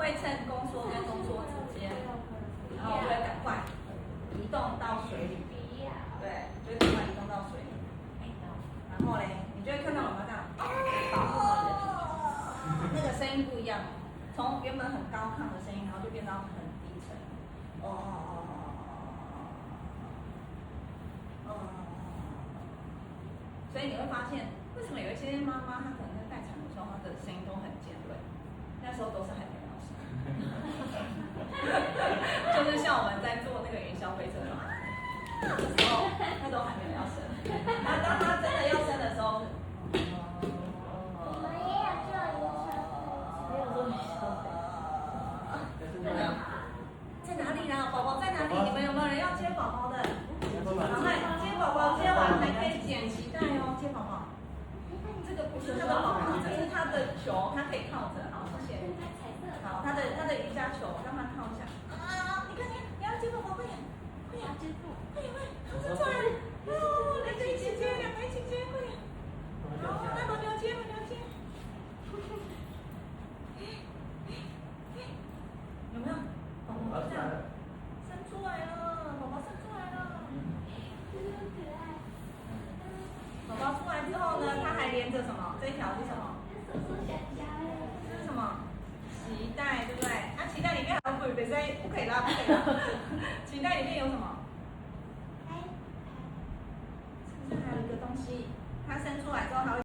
会趁宫缩跟宫缩之间，然后就会赶快移动到水里。对，就会赶快移动到水里。然后嘞，你就会看到我们这样，那个声音不一样，从原本很高亢的声音，然后就变到很低沉。所以你会发现，为什么有一些妈妈她可能在待产的时候，她的声音都很尖锐，那时候都是还没有生，就是像我们在坐那个云霄飞车的时候，那都还没有要生。那当她真的要生的时候，我们也有坐云霄飞车，没有坐云霄飞车。在哪里啦？宝宝在哪里？你们有没有人要接宝宝的？赶快接宝宝，接完还可以剪脐带哦，接宝宝。这个不是他的宝宝，这是他的球，他可以靠着。好，谢谢。好，他的瑜伽球，让他靠一下。啊，你看你要接宝宝，快点，快点，快点，他生出来了。哦，两个一起接，两个一起接，快点。好，那轮流接，轮流接。有没有？宝宝这样生出来了，宝宝生出来了。宝宝出来之后呢，它还连着什么？这一条是什么？这是什么？脐带，对不对？它脐带里面还有不可以拉，不可以拉。脐带里面有什么？是不是还有一个东西？它生出来之后，它会。